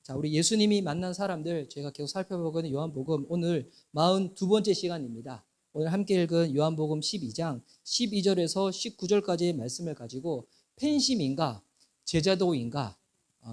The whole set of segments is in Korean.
자, 우리 예수님이 만난 사람들 제가 계속 살펴보고 있는 요한복음 오늘 42번째 시간입니다. 오늘 함께 읽은 요한복음 12장 12절에서 19절까지의 말씀을 가지고 팬심인가 제자도인가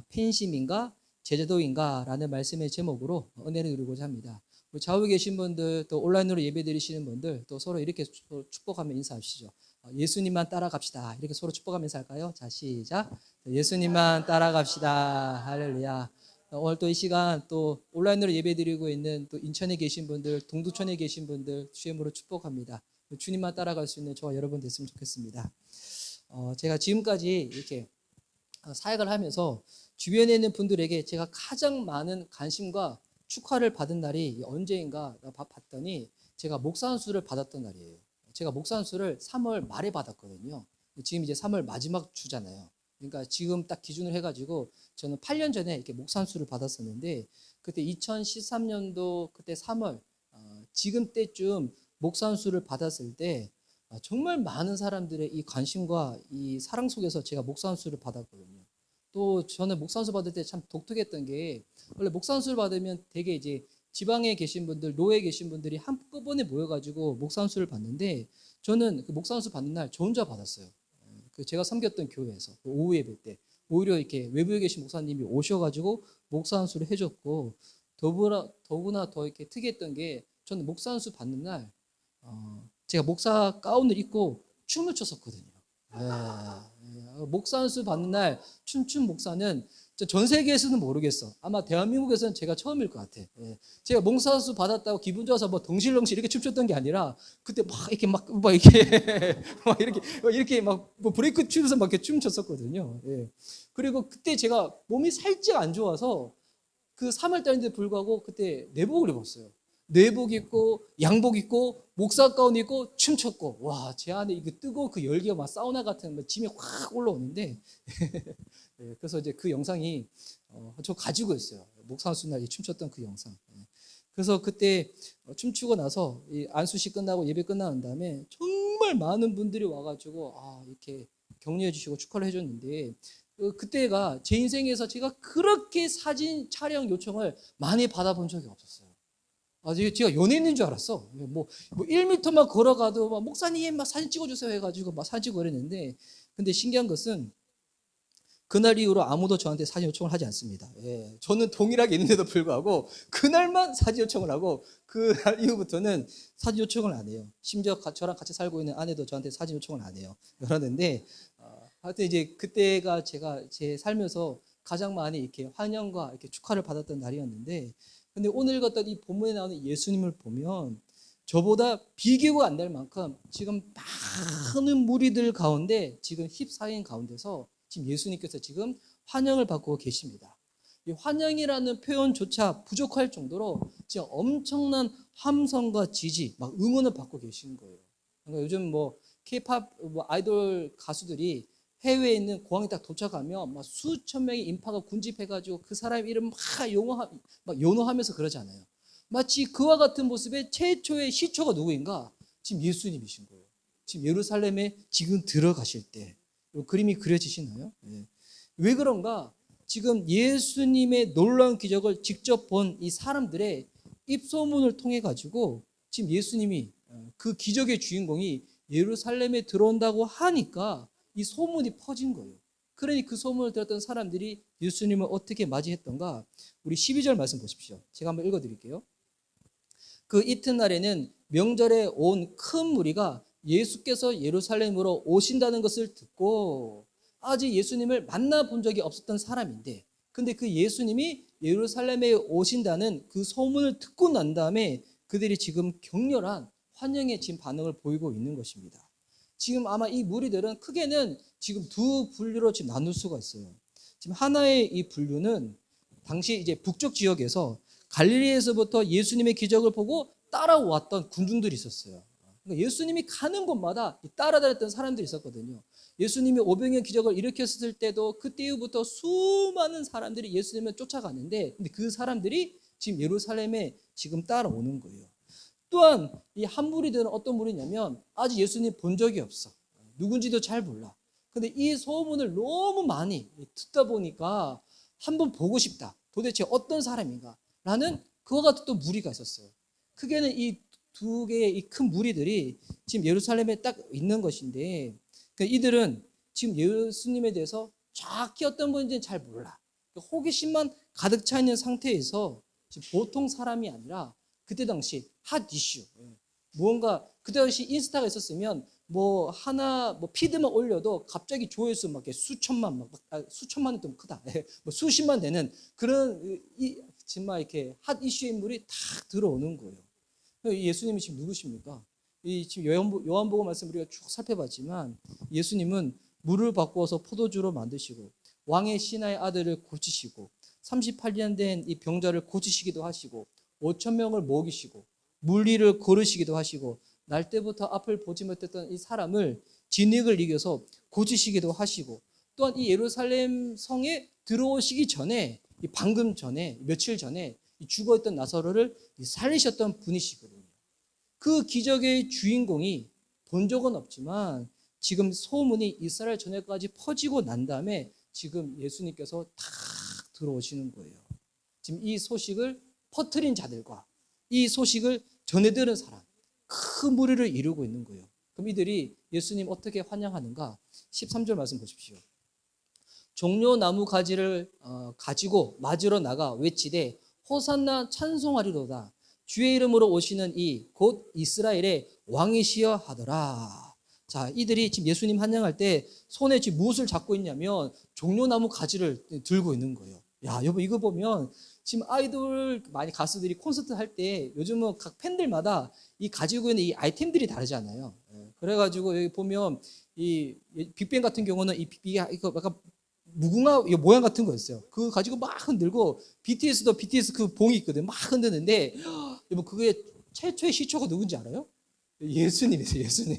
팬심인가 제자도인가 라는 말씀의 제목으로 은혜를 누리고자 합니다. 우리 좌우에 계신 분들 또 온라인으로 예배 드리시는 분들 또 서로 이렇게 축복하며 인사하시죠. 예수님만 따라갑시다. 이렇게 서로 축복하면서 할까요? 자, 시작. 예수님만 따라갑시다. 할렐루야. 오늘 또 이 시간 또 온라인으로 예배드리고 있는 또 인천에 계신 분들, 동두천에 계신 분들 주님으로 축복합니다. 주님만 따라갈 수 있는 저와 여러분 됐으면 좋겠습니다. 제가 지금까지 이렇게 사역을 하면서 주변에 있는 분들에게 제가 가장 많은 관심과 축하를 받은 날이 언제인가 봤더니 제가 목사안수를 받았던 날이에요. 제가 목사안수를 3월 말에 받았거든요. 지금 이제 3월 마지막 주잖아요. 그러니까 지금 딱 기준을 해가지고 저는 8년 전에 이렇게 목사안수를 받았었는데 그때 2013년도 그때 3월 지금 때쯤 목사안수를 받았을 때 정말 많은 사람들의 이 관심과 이 사랑 속에서 제가 목사안수를 받았거든요. 또 저는 목사안수 받을 때 참 독특했던 게 원래 목사안수를 받으면 되게 이제 지방에 계신 분들, 노예에 계신 분들이 한꺼번에 모여가지고 목사안수를 받는데 저는 그 목사안수 받는 날 저 혼자 받았어요. 제가 섬겼던 교회에서 오후 예배 때 오히려 이렇게 외부에 계신 목사님이 오셔가지고 목사안수를 해줬고 더구나 더 이렇게 특이했던 게 저는 목사안수 받는 날 제가 목사 가운을 입고 춤을 췄었거든요. 목사안수 받는 날 춤춘 목사는 전 세계에서는 모르겠어. 아마 대한민국에서는 제가 처음일 것 같아. 제가 목사안수 받았다고 기분 좋아서 뭐 덩실덩실 이렇게 춤췄던 게 아니라 그때 막 이렇게 이렇게 막 브레이크 추면서 막 이렇게 춤췄었거든요. 그리고 그때 제가 몸이 살짝 안 좋아서 그 3월 달인데 불구하고 그때 내복을 입었어요. 내복 입고 양복 입고 목사 가운 입고 춤췄고 와, 제 안에 이거 뜨거운 그 열기가 막 사우나 같은 짐이 확 올라오는데 그래서 이제 그 영상이 저 가지고 있어요. 목사안수 날 춤췄던 그 영상. 그래서 그때 춤추고 나서 이 안수식 끝나고 예배 끝나는 다음에 정말 많은 분들이 와가지고 이렇게 격려해 주시고 축하를 해줬는데 그때가 제 인생에서 제가 그렇게 사진 촬영 요청을 많이 받아본 적이 없었어요. 제가 연예인인 줄 알았어. 뭐 1m만 걸어가도 막 목사님 막 사진 찍어주세요 해가지고 막 사진 찍고 그랬는데 근데 신기한 것은 그날 이후로 아무도 저한테 사진 요청을 하지 않습니다. 저는 동일하게 있는데도 불구하고 그날만 사진 요청을 하고 그날 이후부터는 사진 요청을 안 해요. 심지어 저랑 같이 살고 있는 아내도 저한테 사진 요청을 안 해요. 그러는데 하여튼 이제 그때가 제가 제 살면서 가장 많이 이렇게 환영과 이렇게 축하를 받았던 날이었는데 근데 오늘 읽었던 이 본문에 나오는 예수님을 보면 저보다 비교가 안 될 만큼 지금 많은 무리들 가운데 지금 휩싸인 가운데서 지금 예수님께서 지금 환영을 받고 계십니다. 이 환영이라는 표현조차 부족할 정도로 지금 엄청난 함성과 지지, 막 응원을 받고 계신 거예요. 그러니까 요즘 뭐 K-팝 아이돌 가수들이 해외에 있는 공항에 딱 도착하면 막 수천 명의 인파가 군집해가지고 그 사람 이름 막 연호하면서 그러잖아요. 마치 그와 같은 모습의 최초의 시초가 누구인가? 지금 예수님이신 거예요. 지금 예루살렘에 지금 들어가실 때 그림이 그려지시나요? 왜 그런가? 지금 예수님의 놀라운 기적을 직접 본 이 사람들의 입소문을 통해 가지고 지금 예수님이 그 기적의 주인공이 예루살렘에 들어온다고 하니까 이 소문이 퍼진 거예요. 그러니 그 소문을 들었던 사람들이 예수님을 어떻게 맞이했던가? 우리 12절 말씀 보십시오. 제가 한번 읽어드릴게요. 그 이튿날에는 명절에 온 큰 무리가 예수께서 예루살렘으로 오신다는 것을 듣고 아직 예수님을 만나본 적이 없었던 사람인데 근데 그 예수님이 예루살렘에 오신다는 그 소문을 듣고 난 다음에 그들이 지금 격렬한 환영의 지금 반응을 보이고 있는 것입니다. 지금 아마 이 무리들은 크게는 지금 두 분류로 지금 나눌 수가 있어요. 지금 하나의 이 분류는 당시 이제 북쪽 지역에서 갈릴리에서부터 예수님의 기적을 보고 따라왔던 군중들이 있었어요. 그러니까 예수님이 가는 곳마다 따라다녔던 사람들이 있었거든요. 예수님이 오병이어 기적을 일으켰을 때도 그때 이후부터 수많은 사람들이 예수님을 쫓아갔는데 근데 그 사람들이 지금 예루살렘에 지금 따라오는 거예요. 또한 이 한 무리들은 어떤 무리냐면 아직 예수님 본 적이 없어. 누군지도 잘 몰라. 근데 이 소문을 너무 많이 듣다 보니까 한번 보고 싶다. 도대체 어떤 사람인가? 라는 그와 같은 또 무리가 있었어요. 크게는 이 두 개의 이 큰 무리들이 지금 예루살렘에 딱 있는 것인데, 그러니까 이들은 지금 예수님에 대해서 정확히 어떤 분인지는 잘 몰라. 호기심만 가득 차 있는 상태에서 지금 보통 사람이 아니라 그때 당시 핫 이슈. 무언가 그때 당시 인스타가 있었으면 뭐 하나 뭐 피드만 올려도 갑자기 조회수 막 수천만 수천만은 좀 크다. 뭐 수십만 되는 그런 정말 이렇게 핫 이슈 인물이 탁 들어오는 거예요. 예수님이 지금 누구십니까? 이 지금 요한복음 말씀 우리가 쭉 살펴봤지만 예수님은 물을 바꾸어서 포도주로 만드시고 왕의 신하의 아들을 고치시고 38년 된 이 병자를 고치시기도 하시고 5천 명을 먹이시고 물리를 걸으시기도 하시고 날 때부터 앞을 보지 못했던 이 사람을 진흙을 이겨서 고치시기도 하시고 또한 이 예루살렘 성에 들어오시기 전에 방금 전에 며칠 전에 죽어있던 나사로를 살리셨던 분이시거든요. 그 기적의 주인공이 본 적은 없지만 지금 소문이 이스라엘 전역까지 퍼지고 난 다음에 지금 예수님께서 탁 들어오시는 거예요. 지금 이 소식을 퍼뜨린 자들과 이 소식을 전해들은 사람, 큰 무리를 이루고 있는 거예요. 그럼 이들이 예수님 어떻게 환영하는가? 13절 말씀 보십시오. 종려 나무 가지를 가지고 맞으러 나가 외치되 호산나 찬송하리로다. 주의 이름으로 오시는 이 곧 이스라엘의 왕이시여 하더라. 자, 이들이 지금 예수님 환영할 때 손에 지금 무엇을 잡고 있냐면 종려나무 가지를 들고 있는 거예요. 야, 여보 이거 보면 지금 아이돌 많이 가수들이 콘서트 할 때 요즘은 각 팬들마다 이 가지고 있는 이 아이템들이 다르잖아요. 그래가지고 여기 보면 이 빅뱅 같은 경우는 이게 이거 약간 무궁화 모양 같은 거였어요. 그거 가지고 막 흔들고 BTS도 BTS 그 봉이 있거든. 막 흔드는데 여러분 그게 최초의 시초가 누군지 알아요? 예수님이세요. 예수님.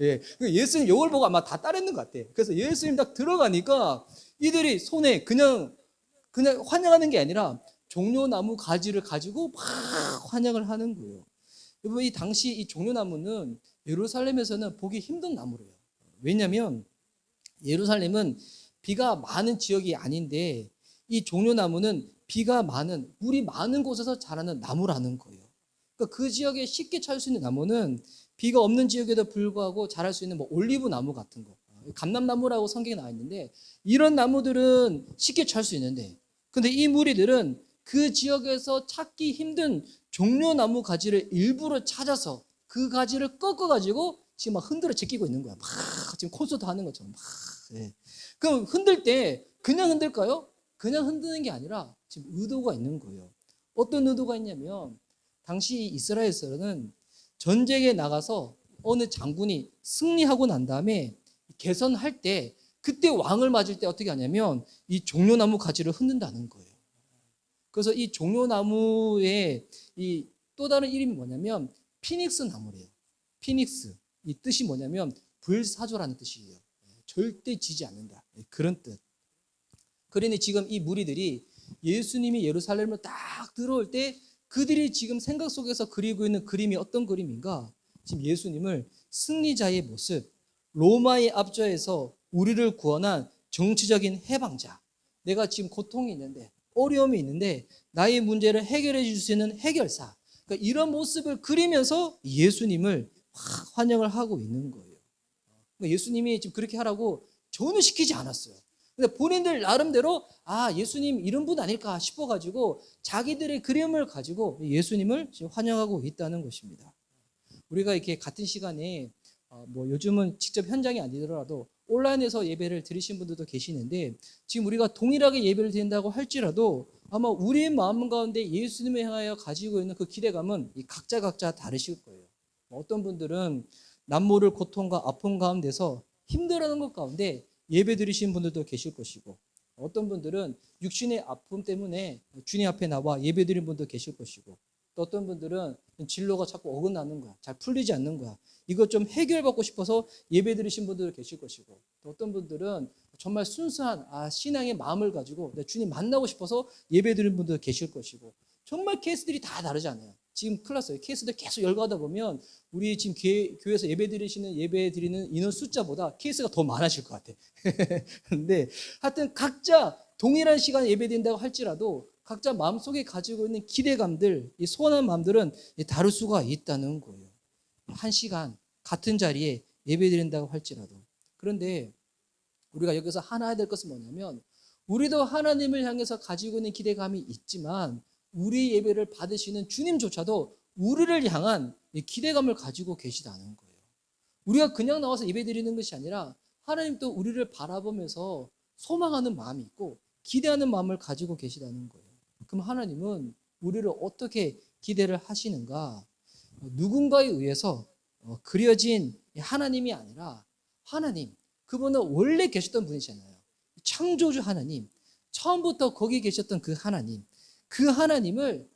예. 예수님 이걸 보고 아마 다 따르는 것 같아. 그래서 예수님 딱 들어가니까 이들이 손에 그냥 환영하는 게 아니라 종려나무 가지를 가지고 막 환영을 하는 거예요. 여러분 이 당시 이 종려나무는 예루살렘에서는 보기 힘든 나무래요. 왜냐하면 예루살렘은 비가 많은 지역이 아닌데 이 종려나무는 비가 많은 물이 많은 곳에서 자라는 나무라는 거예요. 그러니까 그 지역에 쉽게 찾을 수 있는 나무는 비가 없는 지역에도 불구하고 자랄 수 있는 뭐 올리브 나무 같은 거, 감람나무라고 성경에 나와 있는데 이런 나무들은 쉽게 찾을 수 있는데 근데 이 무리들은 그 지역에서 찾기 힘든 종려나무 가지를 일부러 찾아서 그 가지를 꺾어가지고 지금 막 흔들어 제끼고 있는 거야. 막 지금 콘서트 하는 것처럼 막. 예. 그럼 흔들 때 그냥 흔들까요? 그냥 흔드는 게 아니라 지금 의도가 있는 거예요. 어떤 의도가 있냐면 당시 이스라엘에서는 전쟁에 나가서 어느 장군이 승리하고 난 다음에 개선할 때 그때 왕을 맞을 때 어떻게 하냐면 이 종려나무 가지를 흔든다는 거예요. 그래서 이 종려나무의 이 또 다른 이름이 뭐냐면 피닉스 나무래요. 피닉스. 이 뜻이 뭐냐면 불사조라는 뜻이에요. 절대 지지 않는다. 그런 뜻. 그러니 지금 이 무리들이 예수님이 예루살렘을 딱 들어올 때 그들이 지금 생각 속에서 그리고 있는 그림이 어떤 그림인가? 지금 예수님을 승리자의 모습, 로마의 압제에서 우리를 구원한 정치적인 해방자. 내가 지금 고통이 있는데 어려움이 있는데 나의 문제를 해결해 줄 수 있는 해결사. 그러니까 이런 모습을 그리면서 예수님을 환영을 하고 있는 거예요. 그러니까 예수님이 지금 그렇게 하라고 전혀 시키지 않았어요. 근데 본인들 나름대로 예수님 이런 분 아닐까 싶어가지고 자기들의 그림을 가지고 예수님을 지금 환영하고 있다는 것입니다. 우리가 이렇게 같은 시간에 뭐 요즘은 직접 현장이 아니더라도 온라인에서 예배를 드리신 분들도 계시는데 지금 우리가 동일하게 예배를 드린다고 할지라도 아마 우리의 마음 가운데 예수님을 향하여 가지고 있는 그 기대감은 각자 다르실 거예요. 어떤 분들은 남모를 고통과 아픔 가운데서 힘들어하는 것 가운데 예배 드리신 분들도 계실 것이고 어떤 분들은 육신의 아픔 때문에 주님 앞에 나와 예배 드린 분도 계실 것이고 또 어떤 분들은 진로가 자꾸 어긋나는 거야. 잘 풀리지 않는 거야. 이것 좀 해결받고 싶어서 예배 드리신 분들도 계실 것이고 또 어떤 분들은 정말 순수한 신앙의 마음을 가지고 주님 만나고 싶어서 예배 드리는 분들도 계실 것이고 정말 케이스들이 다 다르잖아요. 지금 큰일 났어요. 케이스들 계속 열거하다 보면 우리 지금 교회에서 예배 드리는 인원 숫자보다 케이스가 더 많아질 것 같아. 근데 하여튼 각자 동일한 시간에 예배드린다고 할지라도 각자 마음속에 가지고 있는 기대감들, 이 소원한 마음들은 다를 수가 있다는 거예요. 한 시간 같은 자리에 예배드린다고 할지라도. 그런데 우리가 여기서 하나 해야 될 것은 뭐냐면 우리도 하나님을 향해서 가지고 있는 기대감이 있지만 우리 예배를 받으시는 주님조차도 우리를 향한 기대감을 가지고 계시다는 거예요. 우리가 그냥 나와서 예배드리는 것이 아니라 하나님도 우리를 바라보면서 소망하는 마음이 있고 기대하는 마음을 가지고 계시다는 거예요. 그럼 하나님은 우리를 어떻게 기대를 하시는가? 누군가에 의해서 그려진 하나님이 아니라 하나님, 그분은 원래 계셨던 분이잖아요. 창조주 하나님, 처음부터 거기 계셨던 그 하나님을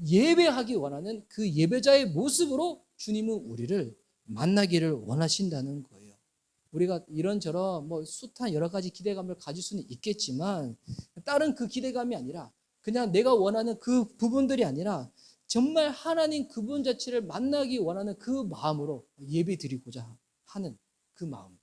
예배하기 원하는 그 예배자의 모습으로 주님은 우리를 만나기를 원하신다는 거예요. 우리가 이런저런 숱한 여러 가지 기대감을 가질 수는 있겠지만 다른 그 기대감이 아니라 그냥 내가 원하는 그 부분들이 아니라 정말 하나님 그분 자체를 만나기 원하는 그 마음으로 예배 드리고자 하는 그 마음.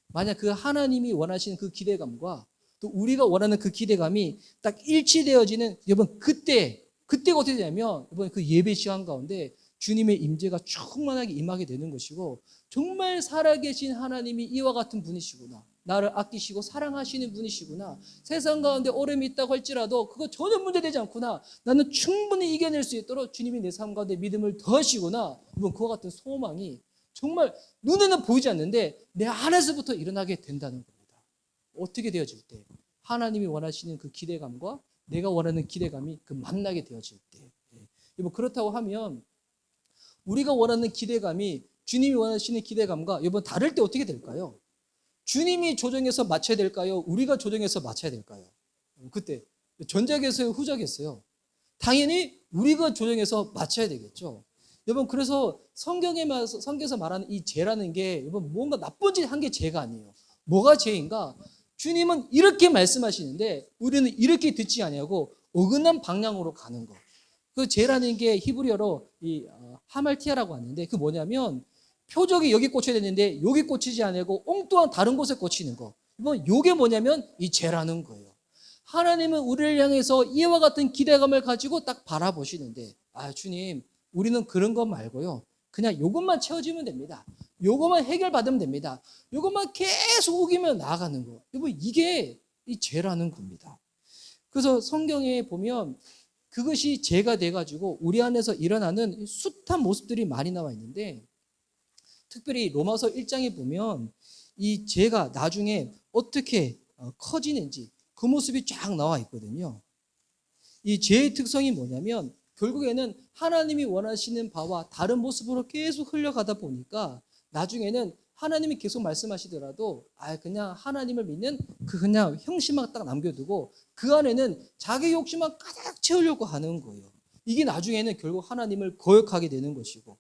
만약 그 하나님이 원하시는 그 기대감과 또 우리가 원하는 그 기대감이 딱 일치되어지는 여러분 그때가 어떻게 되냐면 이번 그 예배 시간 가운데 주님의 임재가 충만하게 임하게 되는 것이고 정말 살아계신 하나님이 이와 같은 분이시구나. 나를 아끼시고 사랑하시는 분이시구나. 세상 가운데 어려움이 있다고 할지라도 그거 전혀 문제되지 않구나. 나는 충분히 이겨낼 수 있도록 주님이 내 삶 가운데 믿음을 더하시구나. 여러분 그와 같은 소망이 정말 눈에는 보이지 않는데 내 안에서부터 일어나게 된다는 겁니다. 어떻게 되어질 때? 하나님이 원하시는 그 기대감과 내가 원하는 기대감이 그 만나게 되어질 때. 여러분 그렇다고 하면 우리가 원하는 기대감이 주님이 원하시는 기대감과 여러분 다를 때 어떻게 될까요? 주님이 조정해서 맞춰야 될까요? 우리가 조정해서 맞춰야 될까요? 그때 전자겠어요? 후자겠어요? 당연히 우리가 조정해서 맞춰야 되겠죠. 여러분 그래서 성경에서 말하는 이 죄라는 게 여러분 뭔가 나쁜 짓 한 게 죄가 아니에요. 뭐가 죄인가? 주님은 이렇게 말씀하시는데 우리는 이렇게 듣지 아니하고 어긋난 방향으로 가는 거. 그 죄라는 게 히브리어로 이 하말티아라고 하는데 그 뭐냐면 표적이 여기 꽂혀야 되는데 여기 꽂히지 않고 엉뚱한 다른 곳에 꽂히는 거. 이게 뭐냐면 이 죄라는 거예요. 하나님은 우리를 향해서 이와 같은 기대감을 가지고 딱 바라보시는데 주님 우리는 그런 것 말고요. 그냥 이것만 채워지면 됩니다. 이것만 해결받으면 됩니다. 이것만 계속 우기며 나아가는 거. 여러분 이게 이 죄라는 겁니다. 그래서 성경에 보면 그것이 죄가 돼가지고 우리 안에서 일어나는 숱한 모습들이 많이 나와 있는데 특별히 로마서 1장에 보면 이 죄가 나중에 어떻게 커지는지 그 모습이 쫙 나와 있거든요. 이 죄의 특성이 뭐냐면 결국에는 하나님이 원하시는 바와 다른 모습으로 계속 흘러가다 보니까 나중에는 하나님이 계속 말씀하시더라도 그냥 하나님을 믿는 그 그냥 형식만 딱 남겨두고 그 안에는 자기 욕심만 가득 채우려고 하는 거예요. 이게 나중에는 결국 하나님을 거역하게 되는 것이고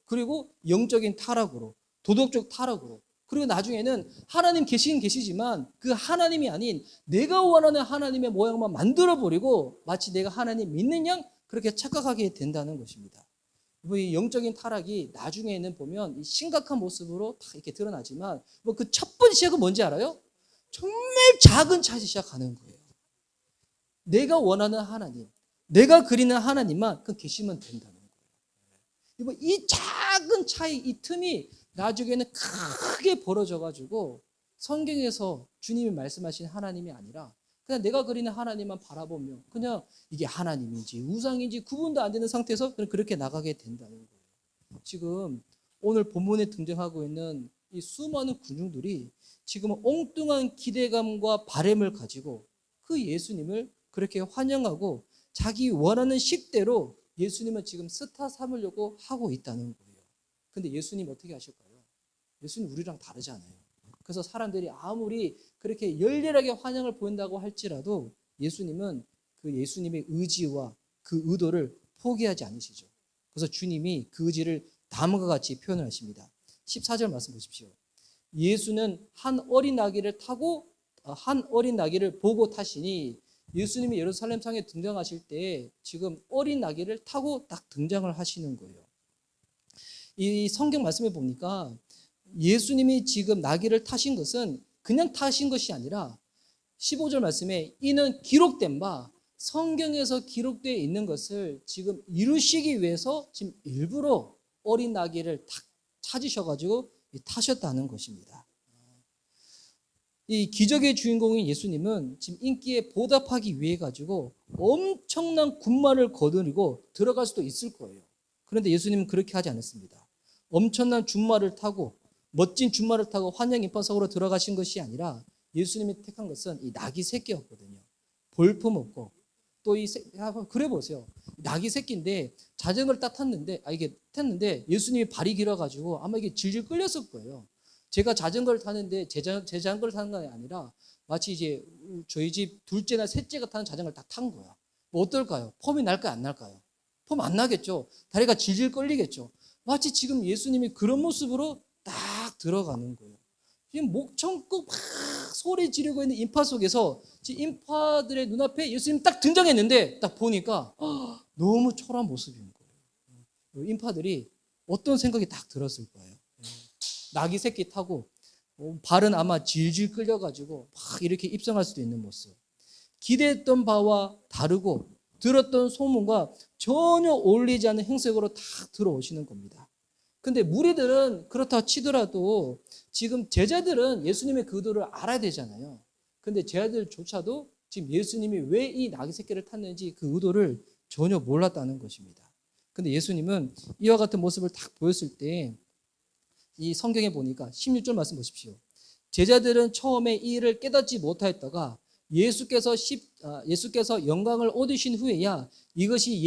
그리고 영적인 타락으로 도덕적 타락으로 그리고 나중에는 하나님 계시긴 계시지만 그 하나님이 아닌 내가 원하는 하나님의 모양만 만들어버리고 마치 내가 하나님 믿는 양 그렇게 착각하게 된다는 것입니다. 이 영적인 타락이 나중에는 보면 심각한 모습으로 다 이렇게 드러나지만 그 첫 번째 시작은 뭔지 알아요? 정말 작은 차에서 시작하는 거예요. 내가 원하는 하나님, 내가 그리는 하나님만 계시면 된다는 거예요. 이 작은 차이, 이 틈이 나중에는 크게 벌어져가지고 성경에서 주님이 말씀하신 하나님이 아니라 그냥 내가 그리는 하나님만 바라보며 그냥 이게 하나님인지 우상인지 구분도 안 되는 상태에서 그렇게 나가게 된다는 거예요. 지금 오늘 본문에 등장하고 있는 이 수많은 군중들이 지금 엉뚱한 기대감과 바램을 가지고 그 예수님을 그렇게 환영하고 자기 원하는 식대로 예수님을 지금 스타 삼으려고 하고 있다는 거예요. 근데 예수님 어떻게 하실까요? 예수님 우리랑 다르잖아요. 그래서 사람들이 아무리 그렇게 열렬하게 환영을 보인다고 할지라도 예수님은 그 예수님의 의지와 그 의도를 포기하지 않으시죠. 그래서 주님이 그 의지를 다음과 같이 표현을 하십니다. 14절 말씀 보십시오. 예수는 한 어린 아기를 보고 타시니 예수님이 예루살렘 상에 등장하실 때 지금 어린 아기를 타고 딱 등장을 하시는 거예요. 이 성경 말씀에 보니까 예수님이 지금 나귀를 타신 것은 그냥 타신 것이 아니라 15절 말씀에 이는 기록된 바 성경에서 기록되어 있는 것을 지금 이루시기 위해서 지금 일부러 어린 나귀를 탁 찾으셔가지고 타셨다는 것입니다. 이 기적의 주인공인 예수님은 지금 인기에 보답하기 위해 가지고 엄청난 군마를 거느리고 들어갈 수도 있을 거예요. 그런데 예수님은 그렇게 하지 않았습니다. 엄청난 준마를 타고 멋진 준마를 타고 환영 인파석으로 들어가신 것이 아니라 예수님이 택한 것은 이 나귀 새끼였거든요. 볼품 없고 또 그래 보세요. 나귀 새끼인데 자전거를 딱 탔는데 예수님이 발이 길어가지고 아마 이게 질질 끌렸을 거예요. 제가 자전거를 타는데 제 자전거를 타는 건 아니라 마치 이제 저희 집 둘째나 셋째가 타는 자전거를 딱 탄 거야. 뭐 어떨까요? 폼이 날까요? 안 날까요? 폼 안 나겠죠. 다리가 질질 끌리겠죠. 마치 지금 예수님이 그런 모습으로 딱 들어가는 거예요. 지금 목 청고 막 소리 지르고 있는 인파 속에서 지금 인파들의 눈앞에 예수님 딱 등장했는데 딱 보니까 너무 초라한 모습인 거예요. 인파들이 어떤 생각이 딱 들었을 거예요. 나귀 새끼 타고 발은 아마 질질 끌려가지고 막 이렇게 입성할 수도 있는 모습. 기대했던 바와 다르고 들었던 소문과 전혀 어울리지 않는 행색으로 딱 들어오시는 겁니다. 근데 무리들은 그렇다 치더라도 지금 제자들은 예수님의 그 의도를 알아야 되잖아요. 근데 제자들조차도 지금 예수님이 왜 이 나귀 새끼를 탔는지 그 의도를 전혀 몰랐다는 것입니다. 근데 예수님은 이와 같은 모습을 딱 보였을 때 이 성경에 보니까 16절 말씀 보십시오. 제자들은 처음에 이 일을 깨닫지 못하였다가 예수께서 영광을 얻으신 후에야 이것이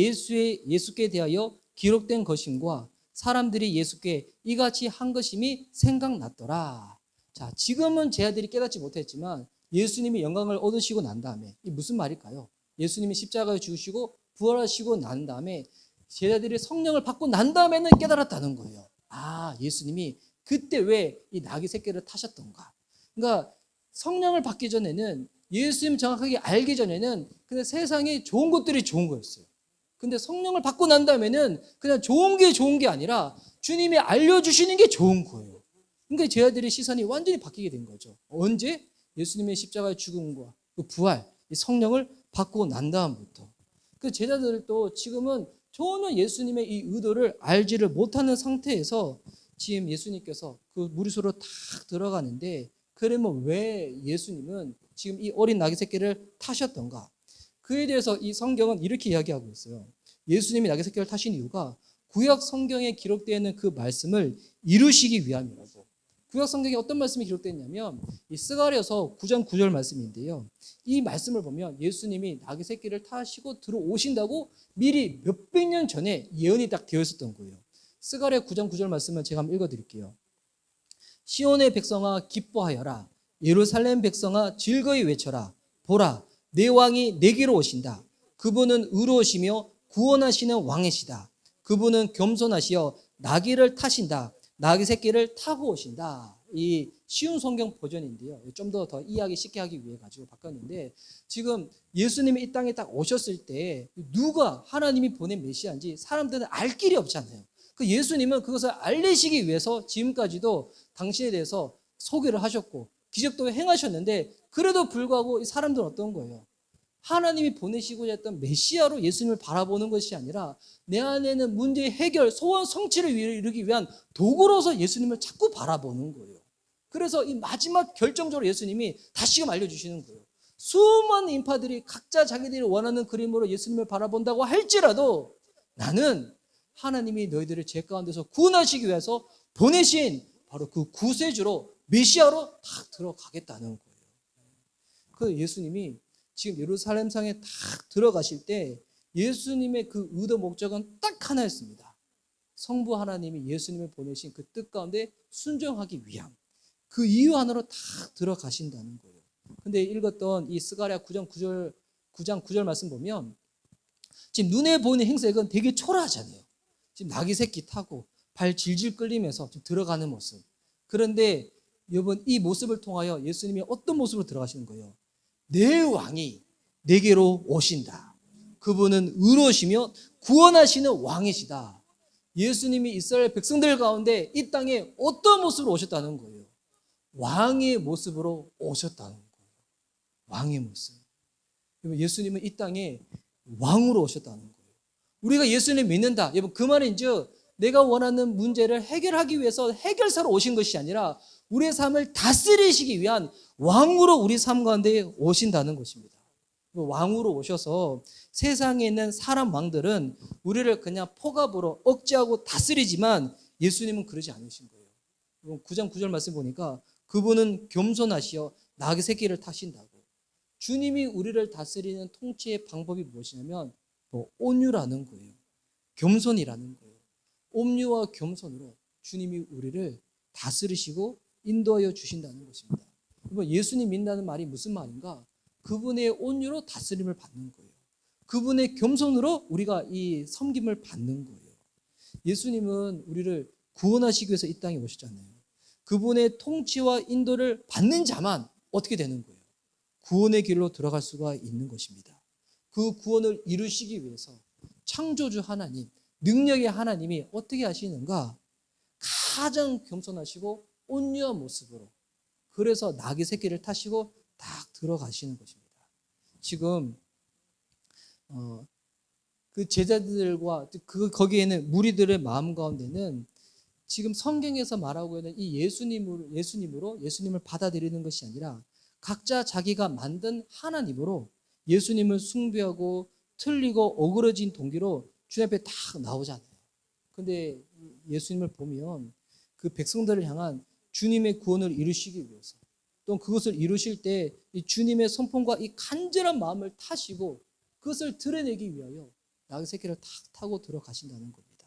예수께 대하여 기록된 것임과 사람들이 예수께 이같이 한 것임이 생각났더라. 자, 지금은 제자들이 깨닫지 못했지만 예수님이 영광을 얻으시고 난 다음에 이 무슨 말일까요? 예수님이 십자가에 죽으시고 부활하시고 난 다음에 제자들이 성령을 받고 난 다음에는 깨달았다는 거예요. 아, 예수님이 그때 왜 이 나귀 새끼를 타셨던가. 그러니까 성령을 받기 전에는 예수님 정확하게 알기 전에는 그냥 세상에 좋은 것들이 좋은 거였어요. 근데 성령을 받고 난 다음에는 그냥 좋은 게 아니라 주님이 알려주시는 게 좋은 거예요. 그러니까 제자들의 시선이 완전히 바뀌게 된 거죠. 언제? 예수님의 십자가의 죽음과 그 부활, 이 성령을 받고 난 다음부터. 그 제자들도 지금은 전혀 예수님의 이 의도를 알지를 못하는 상태에서 지금 예수님께서 그 무리수로 탁 들어가는데 그러면 왜 예수님은 지금 이 어린 나귀 새끼를 타셨던가? 그에 대해서 이 성경은 이렇게 이야기하고 있어요. 예수님이 나귀 새끼를 타신 이유가 구약 성경에 기록되어 있는 그 말씀을 이루시기 위함이라고. 구약 성경에 어떤 말씀이 기록되어 있냐면 이 스가랴서 9장 9절 말씀인데요. 이 말씀을 보면 예수님이 나귀 새끼를 타시고 들어오신다고 미리 몇백 년 전에 예언이 딱 되어 있었던 거예요. 스가랴 9장 9절 말씀을 제가 한번 읽어드릴게요. 시온의 백성아 기뻐하여라. 예루살렘 백성아 즐거이 외쳐라. 보라, 내 왕이 내게로 오신다. 그분은 의로우시며 구원하시는 왕이시다. 그분은 겸손하시어 나귀를 타신다. 나귀 새끼를 타고 오신다. 이 쉬운 성경 버전인데요. 좀 더 이해하기 쉽게 하기 위해 가지고 바꿨는데 지금 예수님이 이 땅에 딱 오셨을 때 누가 하나님이 보낸 메시아인지 사람들은 알 길이 없잖아요. 그 예수님은 그것을 알리시기 위해서 지금까지도 당신에 대해서 소개를 하셨고 기적도 행하셨는데 그래도 불구하고 이 사람들은 어떤 거예요? 하나님이 보내시고자 했던 메시아로 예수님을 바라보는 것이 아니라 내 안에는 문제의 해결, 소원 성취를 이루기 위한 도구로서 예수님을 자꾸 바라보는 거예요. 그래서 이 마지막 결정적으로 예수님이 다시금 알려주시는 거예요. 수많은 인파들이 각자 자기들이 원하는 그림으로 예수님을 바라본다고 할지라도 나는 하나님이 너희들을 죄 가운데서 구원하시기 위해서 보내신 바로 그 구세주로 메시아로 딱 들어가겠다는 거예요. 그 예수님이 지금 예루살렘 상에 딱 들어가실 때 예수님의 그 의도 목적은 딱 하나였습니다. 성부 하나님이 예수님을 보내신 그 뜻 가운데 순종하기 위함. 그 이유 안으로 딱 들어가신다는 거예요. 근데 읽었던 이 스가랴 9장 9절 말씀 보면 지금 눈에 보이는 행색은 되게 초라하잖아요. 지금 나귀 새끼 타고 발 질질 끌리면서 좀 들어가는 모습. 그런데 여러분 이 모습을 통하여 예수님이 어떤 모습으로 들어가시는 거예요? 내 왕이 내게로 오신다. 그분은 의로우시며 구원하시는 왕이시다. 예수님이 이스라엘 백성들 가운데 이 땅에 어떤 모습으로 오셨다는 거예요? 왕의 모습으로 오셨다는 거예요. 왕의 모습. 예수님은 이 땅에 왕으로 오셨다는 거예요. 우리가 예수님 믿는다. 여러분 그 말인즉 내가 원하는 문제를 해결하기 위해서 해결사로 오신 것이 아니라 우리의 삶을 다스리시기 위한 왕으로 우리 삶 가운데 오신다는 것입니다. 왕으로 오셔서 세상에 있는 사람 왕들은 우리를 그냥 포갑으로 억제하고 다스리지만 예수님은 그러지 않으신 거예요. 9장 9절 말씀 보니까 그분은 겸손하시어 나귀 새끼를 타신다고. 주님이 우리를 다스리는 통치의 방법이 무엇이냐면 온유라는 거예요. 겸손이라는 거예요. 온유와 겸손으로 주님이 우리를 다스리시고 인도하여 주신다는 것입니다. 예수님 믿는다는 말이 무슨 말인가? 그분의 온유로 다스림을 받는 거예요. 그분의 겸손으로 우리가 이 섬김을 받는 거예요. 예수님은 우리를 구원하시기 위해서 이 땅에 오셨잖아요. 그분의 통치와 인도를 받는 자만 어떻게 되는 거예요? 구원의 길로 들어갈 수가 있는 것입니다. 그 구원을 이루시기 위해서 창조주 하나님, 능력의 하나님이 어떻게 하시는가? 가장 겸손하시고 온유한 모습으로, 그래서 나귀 새끼를 타시고 딱 들어가시는 것입니다. 지금 그 제자들과 거기에는 무리들의 마음 가운데는 지금 성경에서 말하고 있는 이 예수님을 받아들이는 것이 아니라 각자 자기가 만든 하나님으로 예수님을 숭배하고 틀리고 어그러진 동기로 주님 앞에 딱 나오잖아요. 근데 예수님을 보면 그 백성들을 향한 주님의 구원을 이루시기 위해서, 또 그것을 이루실 때 이 주님의 손품과 이 간절한 마음을 타시고 그것을 드러내기 위하여 나귀 새끼를 탁 타고 들어가신다는 겁니다.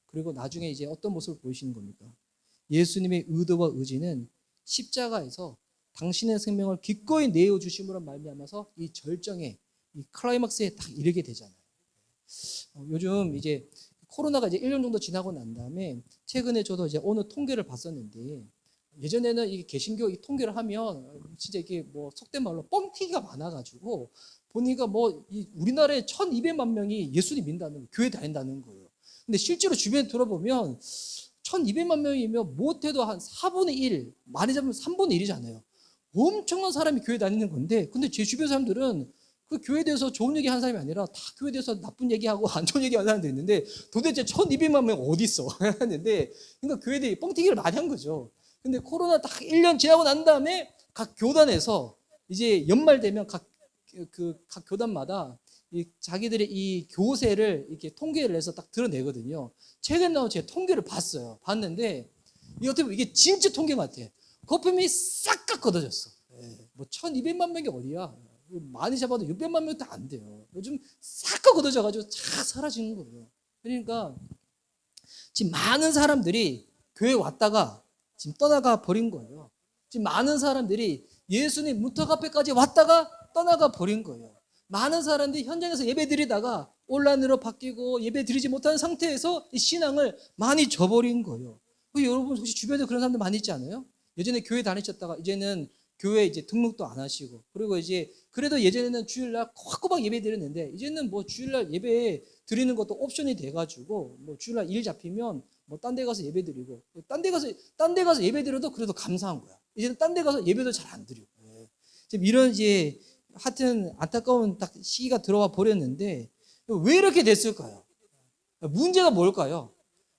그리고 나중에 이제 어떤 모습을 보이시는 겁니까? 예수님의 의도와 의지는 십자가에서 당신의 생명을 기꺼이 내어주심으로 말미암아서 이 절정의 이 클라이막스에 딱 이르게 되잖아요. 요즘 이제 코로나가 이제 1년 정도 지나고 난 다음에 최근에 저도 이제 어느 통계를 봤었는데, 예전에는 이 개신교 이 통계를 하면 진짜 이게 뭐 속된 말로 뻥튀기가 많아가지고 보니까 뭐 우리나라에 1,200만 명이 예수님 믿는다는 교회 다닌다는 거예요. 근데 실제로 주변에 들어보면 1,200만 명이면 못해도 한 4분의 1, 많이 잡으면 3분의 1이잖아요. 엄청난 사람이 교회 다니는 건데, 근데 제 주변 사람들은 그 교회에 대해서 좋은 얘기 하는 사람이 아니라 다 교회에 대해서 나쁜 얘기하고 안 좋은 얘기하는 사람도 있는데, 도대체 1,200만 명 어디 있어? 했는데, 그러니까 교회들이 뻥튀기를 많이 한 거죠. 근데 코로나 딱 1년 지나고 난 다음에 각 교단에서 이제 연말 되면 각 교단마다 자기들의 이 교세를 이렇게 통계를 해서 딱 드러내거든요. 최근 나온 제 통계를 봤는데 이게 진짜 통계 같아. 거품이 싹 다 걷어졌어. 뭐 1,200만 명이 어디야? 많이 잡아도 600만 명도 안 돼요. 요즘 싹 다 걷어져가지고 쫙 사라지는 거예요. 그러니까 지금 많은 사람들이 교회 왔다가 지금 떠나가 버린 거예요. 지금 많은 사람들이 예수님 문턱 앞에까지 왔다가 떠나가 버린 거예요. 많은 사람들이 현장에서 예배 드리다가 온라인으로 바뀌고 예배 드리지 못하는 상태에서 이 신앙을 많이 저버린 거예요. 여러분 혹시 주변에 그런 사람들 많이 있지 않아요? 예전에 교회 다니셨다가 이제는 교회 이제 등록도 안 하시고, 그리고 이제 그래도 예전에는 주일날 꼬박꼬박 예배 드렸는데 이제는 뭐 주일날 예배 드리는 것도 옵션이 돼가지고 뭐 주일날 일 잡히면 뭐 딴 데 가서 예배 드리고, 딴 데 가서 예배 드려도 그래도 감사한 거야. 이제는 딴 데 가서 예배도 잘 안 드리고. 지금 이런 이제 하여튼 안타까운 딱 시기가 들어와 버렸는데 왜 이렇게 됐을까요? 문제가 뭘까요?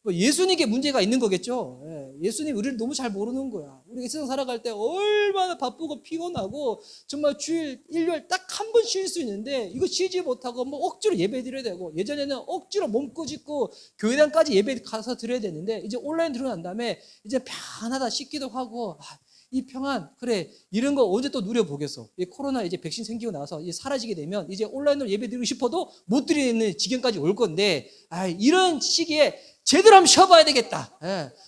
예수님께 문제가 있는 거겠죠. 예수님 우리를 너무 잘 모르는 거야. 우리가 세상 살아갈 때 얼마나 바쁘고 피곤하고 정말 주일, 일요일 딱 한 번 쉴 수 있는데 이거 쉬지 못하고 뭐 억지로 예배 드려야 되고, 예전에는 억지로 몸 꾸짖고 교회당까지 예배 가서 드려야 되는데 이제 온라인 들어간 다음에 이제 편하다 싶기도 하고, 이 평안, 그래, 이런 거 언제 또 누려보겠어. 이 코로나 이제 백신 생기고 나서 이제 사라지게 되면 이제 온라인으로 예배 드리고 싶어도 못 드리는 지경까지 올 건데, 이런 시기에 제대로 한번 쉬어봐야 되겠다.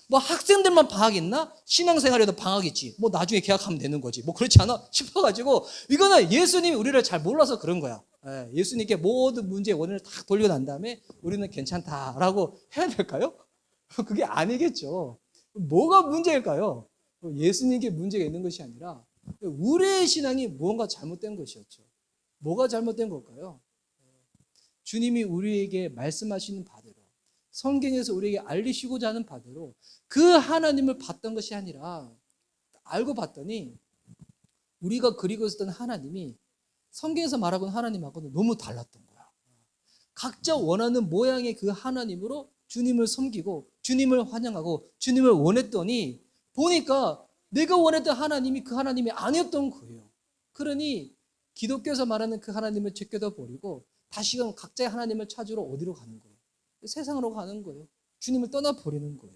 뭐 학생들만 방학했나? 신앙생활에도 방학이지. 뭐 나중에 개학하면 되는 거지. 뭐 그렇지 않아? 싶어가지고, 이거는 예수님이 우리를 잘 몰라서 그런 거야. 예수님께 모든 문제의 원인을 딱 돌려난 다음에 우리는 괜찮다라고 해야 될까요? 그게 아니겠죠. 뭐가 문제일까요? 예수님께 문제가 있는 것이 아니라 우리의 신앙이 무언가 잘못된 것이었죠. 뭐가 잘못된 걸까요? 주님이 우리에게 말씀하시는 바대로, 성경에서 우리에게 알리시고자 하는 바대로 그 하나님을 봤던 것이 아니라, 알고 봤더니 우리가 그리고 있었던 하나님이 성경에서 말하고 있는 하나님하고는 너무 달랐던 거야. 각자 원하는 모양의 그 하나님으로 주님을 섬기고 주님을 환영하고 주님을 원했더니 보니까 내가 원했던 하나님이 그 하나님이 아니었던 거예요. 그러니 기독교에서 말하는 그 하나님을 제껴다 버리고 다시금 각자의 하나님을 찾으러 어디로 가는 거예요? 세상으로 가는 거예요. 주님을 떠나버리는 거예요.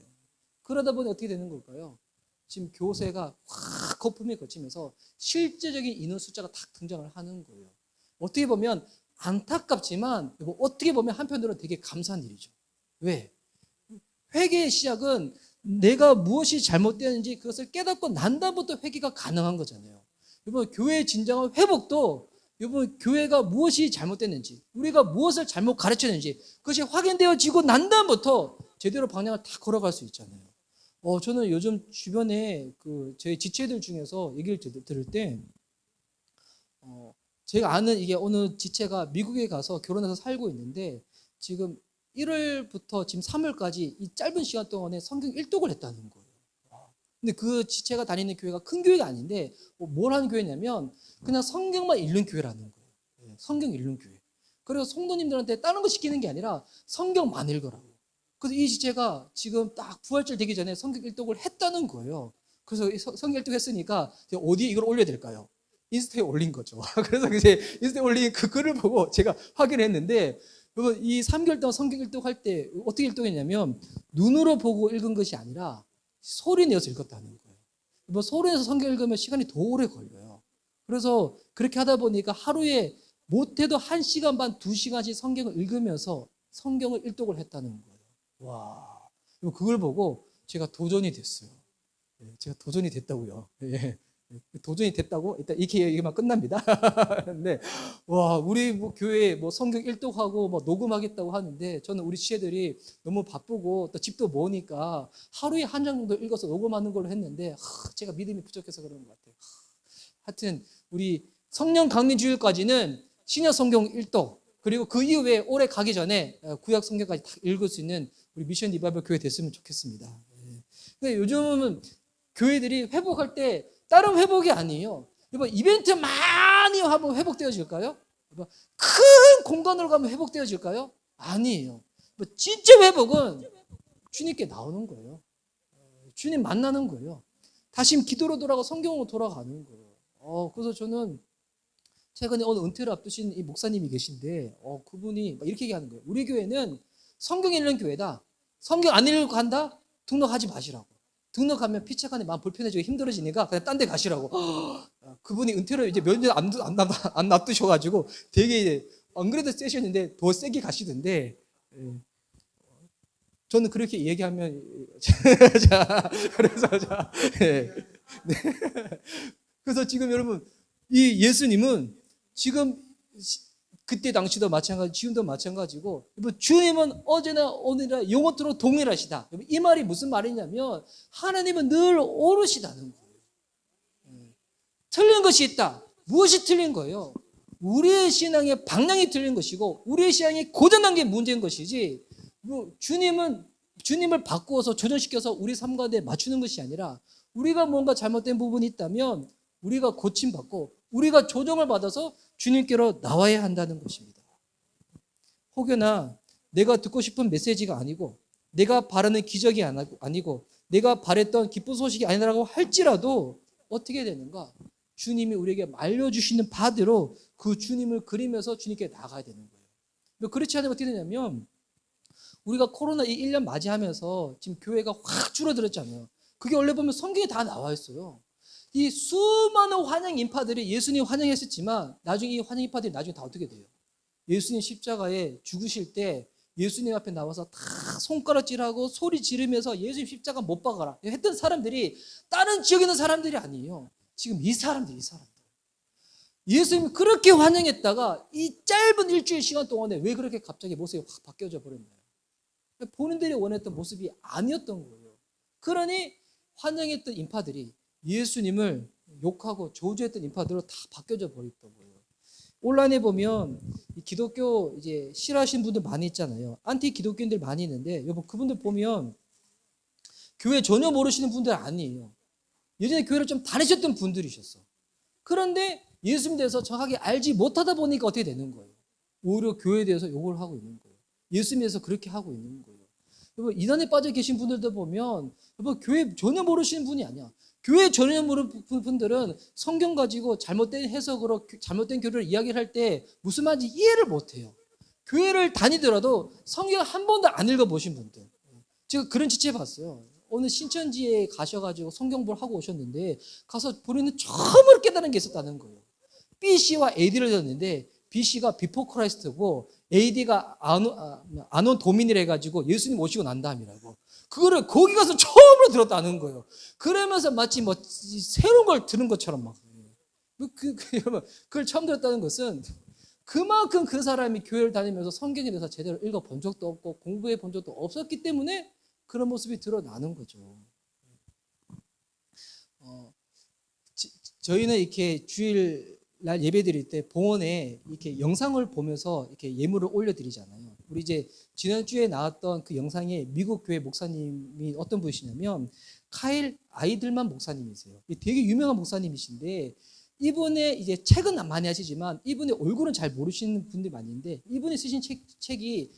그러다 보니 어떻게 되는 걸까요? 지금 교세가 확 거품이 거치면서 실제적인 인원 숫자가 딱 등장을 하는 거예요. 어떻게 보면 안타깝지만 어떻게 보면 한편으로는 되게 감사한 일이죠. 왜? 회개의 시작은 내가 무엇이 잘못되었는지 그것을 깨닫고 난 다음부터 회개가 가능한 거잖아요. 여러분, 교회의 진정한 회복도 여러분, 교회가 무엇이 잘못됐는지, 우리가 무엇을 잘못 가르쳤는지 그것이 확인되어지고 난 다음부터 제대로 방향을 다 걸어갈 수 있잖아요. 저는 요즘 주변에 저희 지체들 중에서 얘기를 들을 때, 제가 아는 이게 어느 지체가 미국에 가서 결혼해서 살고 있는데, 지금 1월부터 지금 3월까지 이 짧은 시간 동안에 성경 일독을 했다는 거예요. 근데 그 지체가 다니는 교회가 큰 교회가 아닌데, 뭘 하는 교회냐면, 그냥 성경만 읽는 교회라는 거예요. 성경 읽는 교회. 그리고 성도님들한테 다른 거 시키는 게 아니라 성경만 읽으라고. 그래서 이 지체가 지금 딱 부활절 되기 전에 성경 일독을 했다는 거예요. 그래서 성경 일독 했으니까 어디에 이걸 올려야 될까요? 인스타에 올린 거죠. 그래서 이제 인스타에 올린 그 글을 보고 제가 확인했는데, 여러분, 이 3개월 동안 성경 일독할 때 어떻게 일독했냐면 눈으로 보고 읽은 것이 아니라 소리 내어서 읽었다는 거예요. 여러분, 소리 내서 성경 읽으면 시간이 더 오래 걸려요. 그래서 그렇게 하다 보니까 하루에 못해도 1시간 반, 2시간씩 성경을 읽으면서 성경을 일독을 했다는 거예요. 와, 그걸 보고 제가 도전이 됐어요. 제가 도전이 됐다고요. 도전이 됐다고? 일단 이렇게 얘기만 끝납니다. 근데 와, 우리 교회 성경 일독하고 녹음하겠다고 하는데, 저는 우리 지체들이 너무 바쁘고 또 집도 머니까 하루에 한 장 정도 읽어서 녹음하는 걸로 했는데, 제가 믿음이 부족해서 그런 것 같아요. 하여튼 우리 성령 강림 주일까지는 신약 성경 일독, 그리고 그 이후에 올해 가기 전에 구약 성경까지 다 읽을 수 있는 우리 미션 리바이벌 교회 됐으면 좋겠습니다. 근데 요즘은 교회들이 회복할 때 다른 회복이 아니에요. 이벤트 많이 하면 회복되어질까요? 큰 공간으로 가면 회복되어질까요? 아니에요. 진짜 회복은 주님께 나오는 거예요. 주님 만나는 거예요. 다시 기도로 돌아가고 성경으로 돌아가는 거예요. 그래서 저는 최근에 어느 은퇴를 앞두신 이 목사님이 계신데, 그분이 이렇게 얘기하는 거예요. 우리 교회는 성경 읽는 교회다. 성경 안 읽고 간다? 등록하지 마시라고. 등록하면 피차간에 마음 불편해지고 힘들어지니까 그냥 딴 데 가시라고. 그분이 은퇴를 이제 몇 년 안 놔두셔가지고 되게 안 그래도 세셨는데 더 세게 가시던데, 저는 그렇게 얘기하면 그래서 지금 여러분, 이 예수님은 지금 그때 당시도 마찬가지, 지금도 마찬가지고, 주님은 어제나 오늘이나 영원토록 동일하시다. 이 말이 무슨 말이냐면 하나님은 늘 오르시다는 거예요. 틀린 것이 있다. 무엇이 틀린 거예요? 우리의 신앙의 방향이 틀린 것이고 우리의 신앙이 고전한 게 문제인 것이지, 주님을 바꾸어서 조정시켜서 우리 삶 가운데 맞추는 것이 아니라, 우리가 뭔가 잘못된 부분이 있다면 우리가 고침받고 우리가 조정을 받아서 주님께로 나와야 한다는 것입니다. 혹여나 내가 듣고 싶은 메시지가 아니고 내가 바라는 기적이 아니고 내가 바랬던 기쁜 소식이 아니라고 할지라도 어떻게 되는가? 주님이 우리에게 알려주시는 바대로 그 주님을 그리면서 주님께 나가야 되는 거예요. 그렇지 않으면 어떻게 되냐면, 우리가 코로나 이 1년 맞이하면서 지금 교회가 확 줄어들었잖아요. 그게 원래 보면 성경에 다 나와 있어요. 이 수많은 환영 인파들이 예수님 환영했었지만 나중에 이 환영 인파들이 나중에 다 어떻게 돼요? 예수님 십자가에 죽으실 때 예수님 앞에 나와서 다 손가락질하고 소리 지르면서 예수님 십자가 못 박아라 했던 사람들이 다른 지역에 있는 사람들이 아니에요. 지금 이 사람들. 예수님이 그렇게 환영했다가 이 짧은 일주일 시간 동안에 왜 그렇게 갑자기 모습이 확 바뀌어져 버렸나요? 본인들이 원했던 모습이 아니었던 거예요. 그러니 환영했던 인파들이 예수님을 욕하고 저주했던 인파들로 다 바뀌어져 버렸던 거예요. 온라인에 보면 기독교 이제 싫어하시는 분들 많이 있잖아요. 안티 기독교인들 많이 있는데, 여러분, 그분들 보면 교회 전혀 모르시는 분들 아니에요. 예전에 교회를 좀 다니셨던 분들이셨어. 그런데 예수님에 대해서 정확하게 알지 못하다 보니까 어떻게 되는 거예요? 오히려 교회에 대해서 욕을 하고 있는 거예요. 예수님에 대해서 그렇게 하고 있는 거예요. 여러분, 이단에 빠져 계신 분들도 보면 여러분, 교회 전혀 모르시는 분이 아니야. 교회 전혀 모르는 분들은 성경 가지고 잘못된 해석으로 잘못된 교리를 이야기를 할 때 무슨 말인지 이해를 못해요. 교회를 다니더라도 성경 한 번도 안 읽어보신 분들. 제가 그런 지체 봤어요. 어느 신천지에 가셔가지고 성경 공부를 하고 오셨는데 가서 본인은 처음으로 깨달은 게 있었다는 거예요. BC와 AD를 졌는데 BC가 비포 크라이스트고 AD가 아논 도민이라 해가지고 예수님 오시고 난 다음이라고. 그거를 거기 가서 처음으로 들었다는 거예요. 그러면서 마치 뭐 새로운 걸 들은 것처럼 막. 그걸 처음 들었다는 것은 그만큼 그 사람이 교회를 다니면서 성경에 대해서 제대로 읽어본 적도 없고 공부해 본 적도 없었기 때문에 그런 모습이 드러나는 거죠. 저희는 이렇게 주일날 예배 드릴 때 봉헌에 이렇게 영상을 보면서 이렇게 예물을 올려드리잖아요. 우리 이제 지난주에 나왔던 그 영상에 미국 교회 목사님이 어떤 분이시냐면 카일 아이들만 목사님이세요. 되게 유명한 목사님이신데 이분의 이제 책은 많이 하시지만 이분의 얼굴은 잘 모르시는 분들이 많이 있는데 이분이 쓰신 책이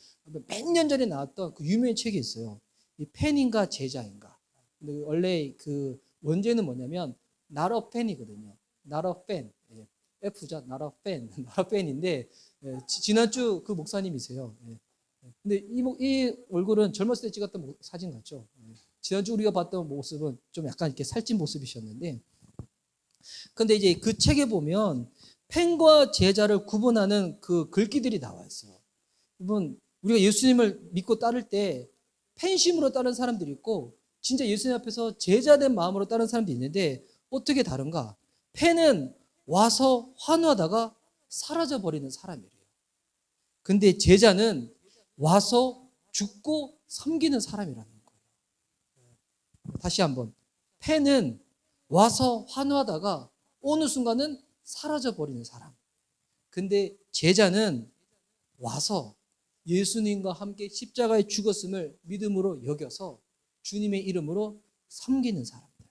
몇 년 전에 나왔던 그 유명한 책이 있어요. 이 팬인가 제자인가. 근데 원래 그 원제는 뭐냐면 not a fan이거든요. not a fan. F자 not a fan. not a fan인데 지난주 그 목사님이세요. 근데 이 얼굴은 젊었을 때 찍었던 사진 같죠. 지난주 우리가 봤던 모습은 좀 약간 이렇게 살찐 모습이셨는데 근데 이제 그 책에 보면 팬과 제자를 구분하는 그 글귀들이 나와 있어요. 여러분, 우리가 예수님을 믿고 따를 때 팬심으로 따르는 사람들이 있고 진짜 예수님 앞에서 제자된 마음으로 따르는 사람들이 있는데 어떻게 다른가? 팬은 와서 환호하다가 사라져버리는 사람이래요. 근데 제자는 와서 죽고 섬기는 사람이라는 거예요. 다시 한번. 팬은 와서 환호하다가 어느 순간은 사라져버리는 사람. 근데 제자는 와서 예수님과 함께 십자가에 죽었음을 믿음으로 여겨서 주님의 이름으로 섬기는 사람들.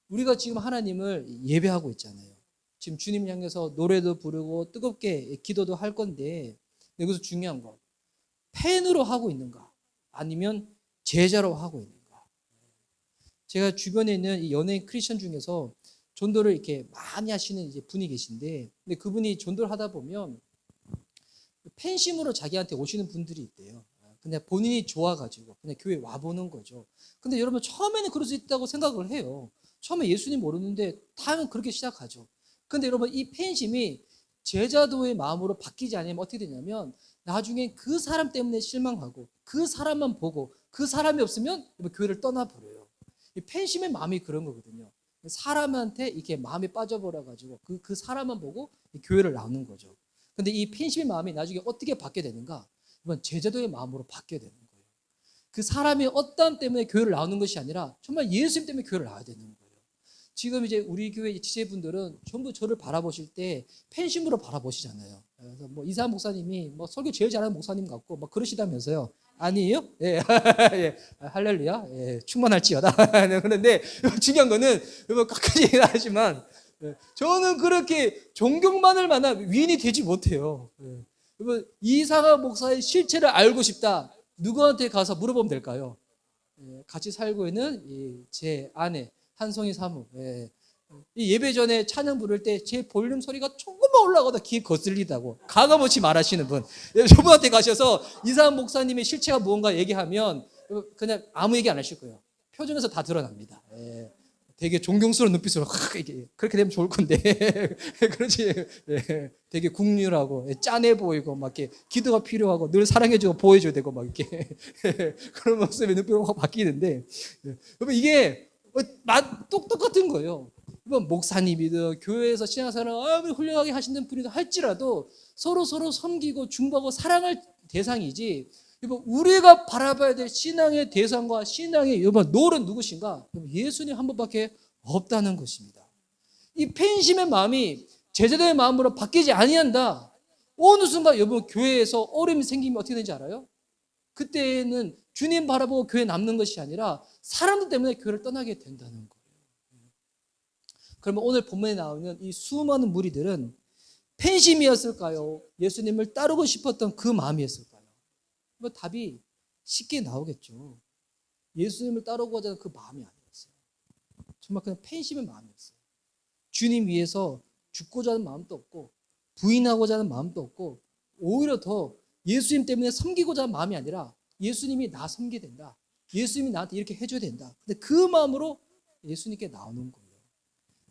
우리가 지금 하나님을 예배하고 있잖아요. 지금 주님 향해서 노래도 부르고 뜨겁게 기도도 할 건데 여기서 중요한 거 팬으로 하고 있는가 아니면 제자로 하고 있는가. 제가 주변에 있는 이 연예인 크리스천 중에서 전도를 이렇게 많이 하시는 이제 분이 계신데 근데 그분이 전도를 하다 보면 팬심으로 자기한테 오시는 분들이 있대요. 그냥 본인이 좋아가지고 그냥 교회 와보는 거죠. 근데 여러분 처음에는 그럴 수 있다고 생각을 해요. 처음에 예수님 모르는데 다음은 그렇게 시작하죠. 근데 여러분 이 팬심이 제자도의 마음으로 바뀌지 않으면 어떻게 되냐면 나중에 그 사람 때문에 실망하고 그 사람만 보고 그 사람이 없으면 교회를 떠나버려요. 이 팬심의 마음이 그런 거거든요. 사람한테 이렇게 마음이 빠져버려가지고 그 사람만 보고 교회를 나오는 거죠. 근데 이 팬심의 마음이 나중에 어떻게 바뀌게 되는가? 이건 제자도의 마음으로 바뀌게 되는 거예요. 그 사람의 어떤 때문에 교회를 나오는 것이 아니라 정말 예수님 때문에 교회를 나와야 되는 거예요. 지금 이제 우리 교회 지체분들은 전부 저를 바라보실 때 팬심으로 바라보시잖아요. 그래서 뭐 이사한 목사님이 뭐 설교 제일 잘하는 목사님 같고 막 그러시다면서요. 아니에요? 예, 예. 할렐루야. 예, 충만할지어다. 그런데 중요한 거는 여러분 끝까지 얘기하지만 저는 그렇게 존경받을 만한 위인이 되지 못해요. 여러분 이상한 목사의 실체를 알고 싶다. 누구한테 가서 물어보면 될까요? 같이 살고 있는 제 아내 한송이 사무. 이 예배 전에 찬양 부를 때 제 볼륨 소리가 조금만 올라가다 귀에 거슬리다고 가감없이 말하시는 분. 저분한테 가셔서 이사한 목사님의 실체가 무언가 얘기하면 그냥 아무 얘기 안 하실 거예요. 표정에서 다 드러납니다. 되게 존경스러운 눈빛으로 그렇게 되면 좋을 건데 그렇지. 되게 국률하고 짠해 보이고 막 이렇게 기도가 필요하고 늘 사랑해주고 보호해줘야 되고 막 이렇게 그런 모습의 눈빛으로 확 바뀌는데 여러분 이게 똑같은 거예요. 이건 목사님이든 교회에서 신앙생활을 아무리 훌륭하게 하시는 분이든 할지라도 서로 섬기고 중보하고 사랑할 대상이지. 우리가 바라봐야 될 신앙의 대상과 신앙의 노는 누구신가? 예수님 한 분밖에 없다는 것입니다. 이 팬심의 마음이 제자들의 마음으로 바뀌지 아니한다. 어느 순간 여러분 교회에서 어려움이 생기면 어떻게 되는지 알아요? 그때는 주님 바라보고 교회에 남는 것이 아니라 사람들 때문에 교회를 떠나게 된다는 거예요. 그러면 오늘 본문에 나오는 이 수많은 무리들은 팬심이었을까요? 예수님을 따르고 싶었던 그 마음이었을까요? 뭐 답이 쉽게 나오겠죠. 예수님을 따르고자 하는 그 마음이 아니었어요. 정말 그냥 팬심의 마음이었어요. 주님 위해서 죽고자 하는 마음도 없고 부인하고자 하는 마음도 없고 오히려 더 예수님 때문에 섬기고자 하는 마음이 아니라 예수님이 나 섬기게 된다. 예수님이 나한테 이렇게 해줘야 된다. 근데 그 마음으로 예수님께 나오는 거예요.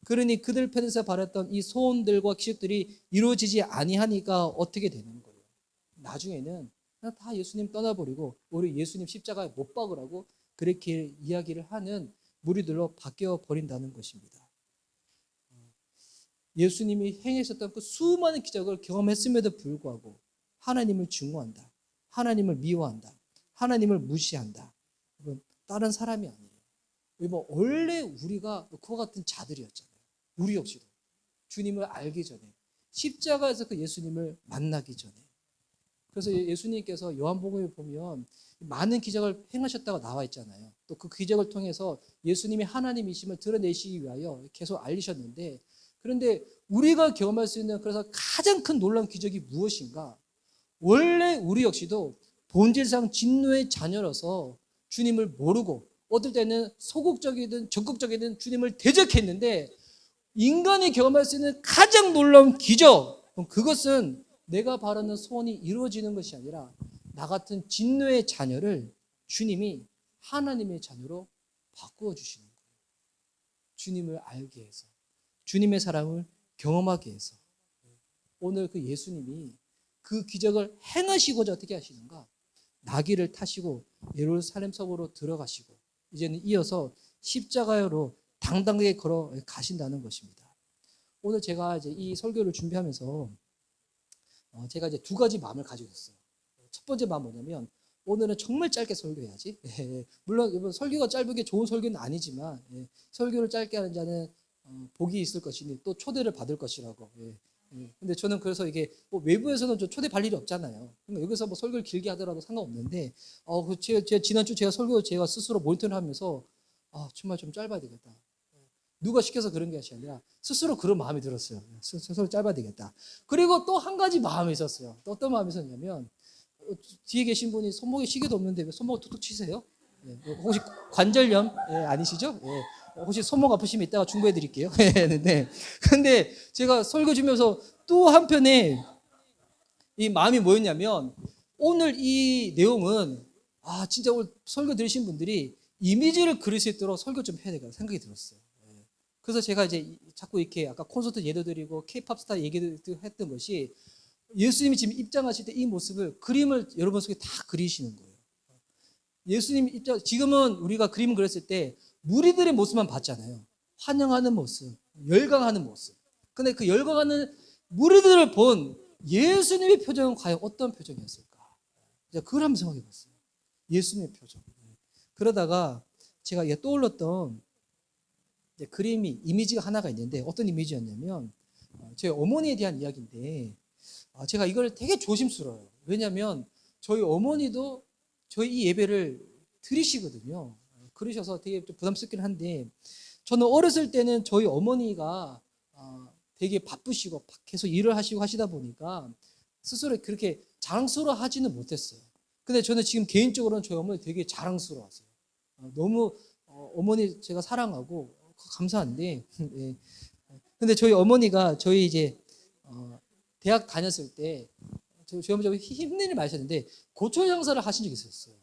그러니 그들 편에서 바랐던 이 소원들과 기적들이 이루어지지 아니하니까 어떻게 되는 거예요? 나중에는 그냥 다 예수님 떠나버리고 우리 예수님 십자가에 못 박으라고 그렇게 이야기를 하는 무리들로 바뀌어 버린다는 것입니다. 예수님이 행하셨던 그 수많은 기적을 경험했음에도 불구하고 하나님을 증오한다. 하나님을 미워한다. 하나님을 무시한다. 다른 사람이 아니에요. 뭐 원래 우리가 그와 같은 자들이었잖아요. 우리 역시도 주님을 알기 전에 십자가에서 그 예수님을 만나기 전에. 그래서 예수님께서 요한복음에 보면 많은 기적을 행하셨다고 나와 있잖아요. 또 그 기적을 통해서 예수님이 하나님이심을 드러내시기 위하여 계속 알리셨는데, 그런데 우리가 경험할 수 있는 그래서 가장 큰 놀라운 기적이 무엇인가? 원래 우리 역시도 본질상 진노의 자녀로서 주님을 모르고 어떨 때는 소극적이든 적극적이든 주님을 대적했는데, 인간이 경험할 수 있는 가장 놀라운 기적, 그것은 내가 바라는 소원이 이루어지는 것이 아니라 나 같은 진노의 자녀를 주님이 하나님의 자녀로 바꾸어 주시는 거예요. 주님을 알게 해서, 주님의 사랑을 경험하게 해서. 오늘 그 예수님이 그 기적을 행하시고자 어떻게 하시는가? 나귀를 타시고 예루살렘 성으로 들어가시고 이제는 이어서 십자가로 당당하게 걸어 가신다는 것입니다. 오늘 제가 이제 이 설교를 준비하면서 제가 이제 두 가지 마음을 가지고 있었어요. 첫 번째 마음은 뭐냐면 오늘은 정말 짧게 설교해야지. 물론 이번 설교가 짧은 게 좋은 설교는 아니지만 설교를 짧게 하는 자는 복이 있을 것이니 또 초대를 받을 것이라고. 근데 저는 그래서 이게 뭐 외부에서는 초대 받을 일이 없잖아요. 그러니까 여기서 뭐 설교를 길게 하더라도 상관없는데, 제가 지난주 제가 설교 제가 스스로 모니터를 하면서 정말 좀 짧아야 되겠다. 누가 시켜서 그런 것이 아니라 스스로 그런 마음이 들었어요. 스스로 짧아야 되겠다. 그리고 또 한 가지 마음이 있었어요. 또 어떤 마음이 있었냐면 뒤에 계신 분이 손목에 시계도 없는데 왜 손목을 툭툭 치세요? 혹시 관절염 아니시죠? 혹시 손목 아프시면 이따가 중보해 드릴게요. 근데 제가 설교 주면서 또 한편에 이 마음이 뭐였냐면 오늘 이 내용은 진짜 오늘 설교 들으신 분들이 이미지를 그릴 수 있도록 설교 좀 해야 되겠다 생각이 들었어요. 그래서 제가 이제 자꾸 이렇게 아까 콘서트 예도 드리고 K-팝 스타 얘기도 했던 것이 예수님이 지금 입장하실 때 이 모습을 그림을 여러분 속에 다 그리시는 거예요. 예수님 입장, 지금은 우리가 그림을 그렸을 때 무리들의 모습만 봤잖아요. 환영하는 모습, 열광하는 모습. 근데 그 열광하는 무리들을 본 예수님의 표정은 과연 어떤 표정이었을까? 그걸 한번 생각해 봤어요. 예수님의 표정. 그러다가 제가 떠올랐던 그림이, 이미지가 하나가 있는데 어떤 이미지였냐면 저희 어머니에 대한 이야기인데 제가 이걸 되게 조심스러워요. 왜냐하면 저희 어머니도 저희 이 예배를 들으시거든요. 그러셔서 되게 좀 부담스럽긴 한데 저는 어렸을 때는 저희 어머니가 되게 바쁘시고 계속 일을 하시고 하시다 보니까 스스로 그렇게 자랑스러워하지는 못했어요. 근데 저는 지금 개인적으로는 저희 어머니 되게 자랑스러웠어요. 너무 어머니 제가 사랑하고 감사한데 근데 저희 어머니가 저희 이제 대학 다녔을 때 저희 어머니가 힘든 일을 많이 하셨는데 고철 장사를 하신 적이 있었어요.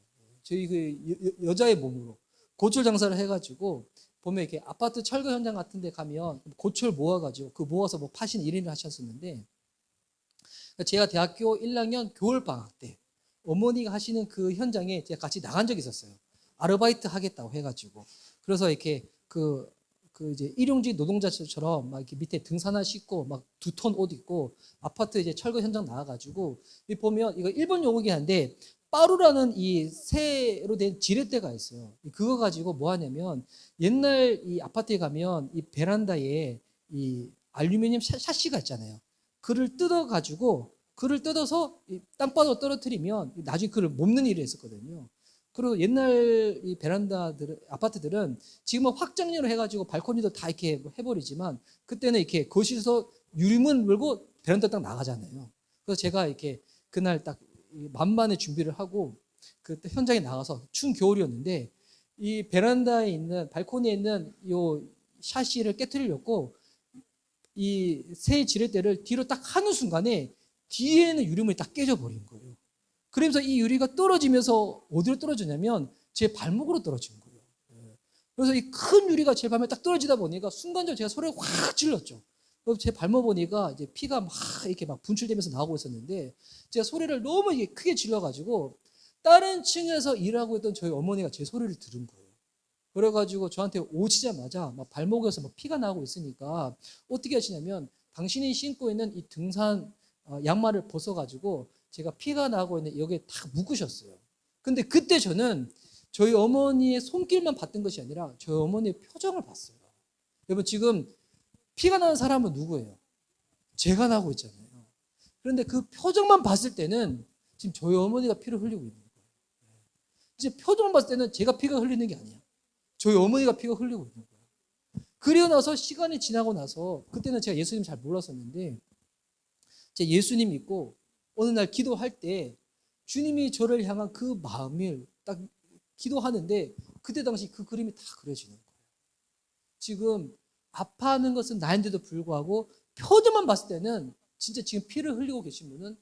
저희 그 여자의 몸으로 고철 장사를 해가지고 보면 이렇게 아파트 철거 현장 같은 데 가면 고철 모아가지고 그 모아서 뭐 파시는 일을 하셨었는데 제가 대학교 1학년 겨울방학 때 어머니가 하시는 그 현장에 제가 같이 나간 적이 있었어요. 아르바이트 하겠다고 해가지고 그래서 이렇게 그 이제 일용직 노동자처럼 막 이렇게 밑에 등산화 신고 막 2톤 옷 입고 아파트 이제 철거 현장 나와가지고 보면 이거 일본 용어긴 한데 빠루라는 이 새로 된 지렛대가 있어요. 그거 가지고 뭐 하냐면 옛날 이 아파트에 가면 이 베란다에 이 알루미늄 샤시가 있잖아요. 그를 뜯어가지고 그를 뜯어서 땅바닥으로 떨어뜨리면 나중에 그를 못 넣는 일을 했었거든요. 그리고 옛날 이 베란다들, 아파트들은 지금은 확장력을 해가지고 발코니도 다 이렇게 뭐 해버리지만 그때는 이렇게 거실에서 유리문 열고 베란다 딱 나가잖아요. 그래서 제가 이렇게 그날 딱 만반의 준비를 하고 그때 현장에 나가서 추운 겨울이었는데 이 베란다에 있는 발코니에 있는 요 샤시를 깨트리려고 이 새 지렛대를 뒤로 딱 하는 순간에 뒤에는 유리문이 딱 깨져 버린 거예요. 그러면서 이 유리가 떨어지면서 어디로 떨어지냐면 제 발목으로 떨어진 거예요. 그래서 이 큰 유리가 제 발목에 딱 떨어지다 보니까 순간적으로 제가 소리를 확 질렀죠. 그래서 제 발목 보니까 이제 피가 막 이렇게 막 분출되면서 나오고 있었는데 제가 소리를 너무 이게 크게 질러가지고 다른 층에서 일하고 있던 저희 어머니가 제 소리를 들은 거예요. 그래가지고 저한테 오시자마자 막 발목에서 막 피가 나고 있으니까 어떻게 하시냐면 당신이 신고 있는 이 등산 양말을 벗어가지고 제가 피가 나고 있는 여기에 딱 묶으셨어요. 근데 그때 저는 저희 어머니의 손길만 봤던 것이 아니라 저희 어머니의 표정을 봤어요. 여러분 지금 피가 나는 사람은 누구예요? 제가 나고 있잖아요. 그런데 그 표정만 봤을 때는 지금 저희 어머니가 피를 흘리고 있는 거예요. 이제 표정만 봤을 때는 제가 피가 흘리는 게 아니야. 저희 어머니가 피가 흘리고 있는 거예요. 그리고 나서 시간이 지나고 나서 그때는 제가 예수님 잘 몰랐었는데 제가 예수님 믿고 어느 날 기도할 때 주님이 저를 향한 그 마음을 딱 기도하는데 그때 당시 그 그림이 다 그려지는 거예요. 지금 아파하는 것은 나인데도 불구하고 표정만 봤을 때는 진짜 지금 피를 흘리고 계신 분은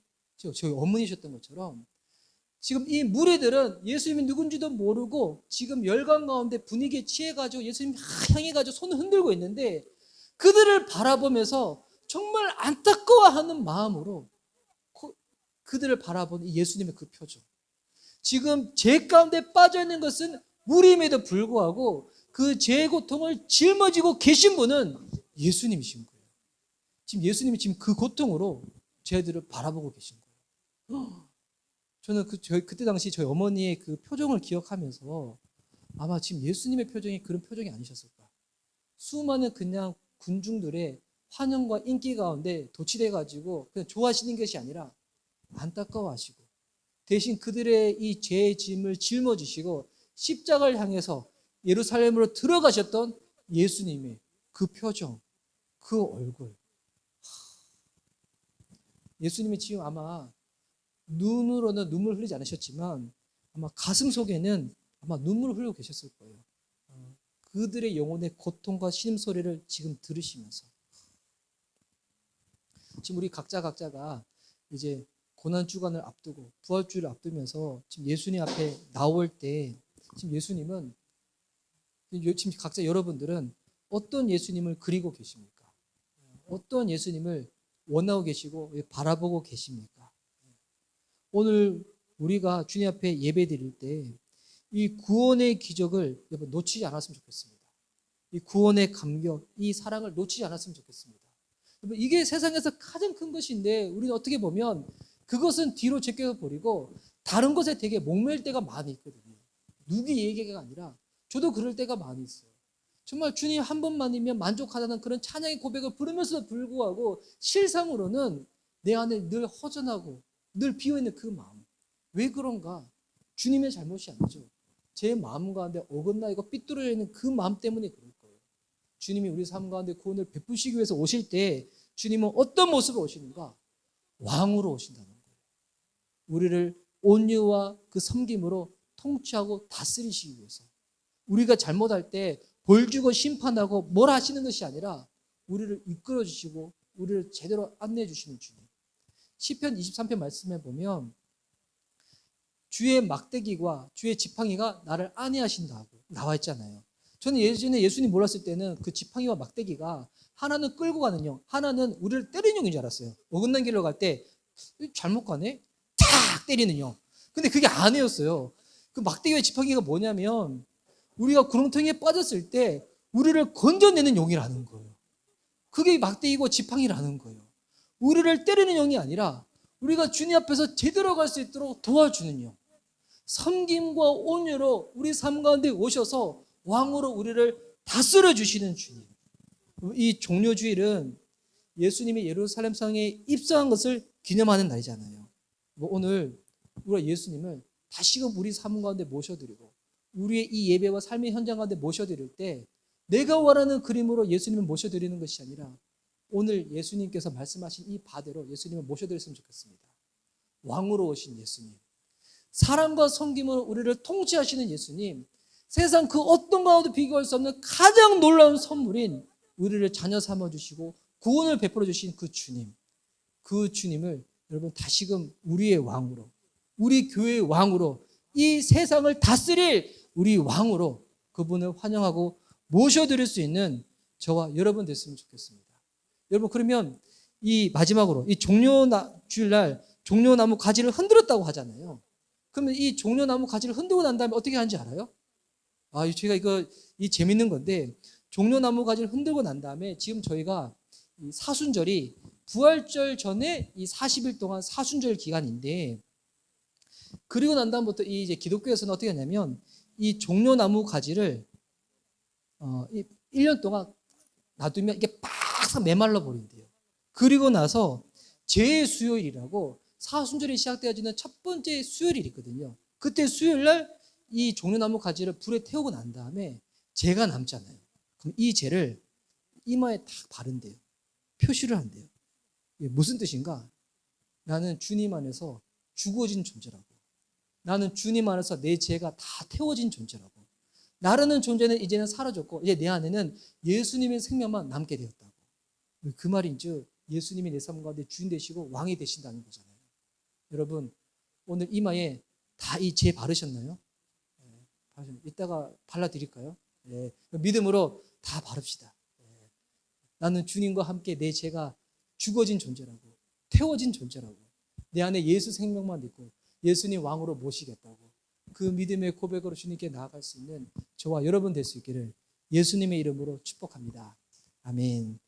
저희 어머니셨던 것처럼 지금 이 무리들은 예수님이 누군지도 모르고 지금 열강 가운데 분위기에 취해가지고 예수님 향해가지고 손을 흔들고 있는데 그들을 바라보면서 정말 안타까워하는 마음으로 그들을 바라보는 예수님의 그 표정. 지금 죄 가운데 빠져있는 것은 무리임에도 불구하고 그 죄의 고통을 짊어지고 계신 분은 예수님이신 거예요. 지금 예수님이 지금 그 고통으로 저희들을 바라보고 계신 거예요. 저는 그때 당시 저희 어머니의 그 표정을 기억하면서 아마 지금 예수님의 표정이 그런 표정이 아니셨을까. 수많은 그냥 군중들의 환영과 인기 가운데 도취돼가지고 그냥 좋아하시는 것이 아니라 안타까워하시고 대신 그들의 이 죄의 짐을 짊어지시고 십자가를 향해서 예루살렘으로 들어가셨던 예수님의 그 표정, 그 얼굴. 예수님이 지금 아마 눈으로는 눈물 흘리지 않으셨지만 아마 가슴 속에는 아마 눈물을 흘리고 계셨을 거예요. 그들의 영혼의 고통과 신음소리를 지금 들으시면서 지금 우리 각자가 이제 고난주간을 앞두고 부활주의를 앞두면서 지금 예수님 앞에 나올 때 지금 예수님은 지금 각자 여러분들은 어떤 예수님을 그리고 계십니까? 어떤 예수님을 원하고 계시고 바라보고 계십니까? 오늘 우리가 주님 앞에 예배 드릴 때 이 구원의 기적을 여러분 놓치지 않았으면 좋겠습니다. 이 구원의 감격, 이 사랑을 놓치지 않았으면 좋겠습니다. 여러분 이게 세상에서 가장 큰 것인데 우리는 어떻게 보면 그것은 뒤로 제껴 버리고 다른 것에 되게 목매일 때가 많이 있거든요. 누구 얘기가 아니라 저도 그럴 때가 많이 있어요. 정말 주님 한 번만이면 만족하다는 그런 찬양의 고백을 부르면서도 불구하고 실상으로는 내 안에 늘 허전하고 늘 비어있는 그 마음. 왜 그런가? 주님의 잘못이 아니죠. 제 마음 가운데 어긋나 있고 삐뚤어져 있는 그 마음 때문에 그럴 거예요. 주님이 우리 삶 가운데 구원을 베푸시기 위해서 오실 때 주님은 어떤 모습으로 오시는가? 왕으로 오신다는 거예요. 우리를 온유와 그 섬김으로 통치하고 다스리시기 위해서 우리가 잘못할 때 벌 주고 심판하고 뭘 하시는 것이 아니라 우리를 이끌어 주시고 우리를 제대로 안내해 주시는 주님. 시편 23편 말씀에 보면 주의 막대기와 주의 지팡이가 나를 안위하신다고 나와 있잖아요. 저는 예전에 예수님 몰랐을 때는 그 지팡이와 막대기가 하나는 끌고 가는 용, 하나는 우리를 때리는 용인 줄 알았어요. 어긋난 길로 갈 때 잘못 가네? 탁 때리는 용. 근데 그게 아니었어요. 그 막대기와 지팡이가 뭐냐면 우리가 구렁텅이에 빠졌을 때 우리를 건져내는 용이라는 거예요. 그게 막대기고 지팡이라는 거예요. 우리를 때리는 용이 아니라 우리가 주님 앞에서 제대로 갈 수 있도록 도와주는 용. 섬김과 온유로 우리 삶 가운데 오셔서 왕으로 우리를 다스려 주시는 주님. 이 종료주일은 예수님이 예루살렘 성에 입성한 것을 기념하는 날이잖아요. 오늘 우리가 예수님을 다시금 우리 삶 가운데 모셔드리고 우리의 이 예배와 삶의 현장 가운데 모셔드릴 때 내가 원하는 그림으로 예수님을 모셔드리는 것이 아니라 오늘 예수님께서 말씀하신 이 바대로 예수님을 모셔드렸으면 좋겠습니다. 왕으로 오신 예수님, 사랑과 섬김으로 우리를 통치하시는 예수님, 세상 그 어떤 가운데도 비교할 수 없는 가장 놀라운 선물인 우리를 자녀 삼아주시고 구원을 베풀어 주신 그 주님, 그 주님을 여러분 다시금 우리의 왕으로, 우리 교회의 왕으로, 이 세상을 다스릴 우리 왕으로 그분을 환영하고 모셔드릴 수 있는 저와 여러분 됐으면 좋겠습니다. 여러분, 그러면 이 마지막으로 이 주일날 종려나무 가지를 흔들었다고 하잖아요. 그러면 이 종려나무 가지를 흔들고 난 다음에 어떻게 하는지 알아요? 제가 이 재밌는 건데, 종려나무 가지를 흔들고 난 다음에 지금 저희가 이 사순절이 부활절 전에 이 40일 동안 사순절 기간인데, 그리고 난 다음부터 이 이제 기독교에서는 어떻게 하냐면 이 종려나무 가지를 1년 동안 놔두면 이게 빡 메말라 버린대요. 그리고 나서 제수요일이라고 사순절이 시작되어지는 첫 번째 수요일이 있거든요. 그때 수요일날 이 종려나무 가지를 불에 태우고 난 다음에 재가 남잖아요. 그럼 이 재를 이마에 탁 바른대요. 표시를 한대요. 이게 무슨 뜻인가? 나는 주님 안에서 죽어진 존재라고. 나는 주님 안에서 내 죄가 다 태워진 존재라고. 나라는 존재는 이제는 사라졌고 이제 내 안에는 예수님의 생명만 남게 되었다고. 그 말인즉 예수님이 내 삶 가운데 주인 되시고 왕이 되신다는 거잖아요. 여러분, 오늘 이마에 다 이 죄 바르셨나요? 이따가 발라드릴까요? 믿음으로 다 바릅시다. 나는 주님과 함께 내 죄가 죽어진 존재라고, 태워진 존재라고, 내 안에 예수 생명만 있고 예수님 왕으로 모시겠다고, 그 믿음의 고백으로 주님께 나아갈 수 있는 저와 여러분 될 수 있기를 예수님의 이름으로 축복합니다. 아멘.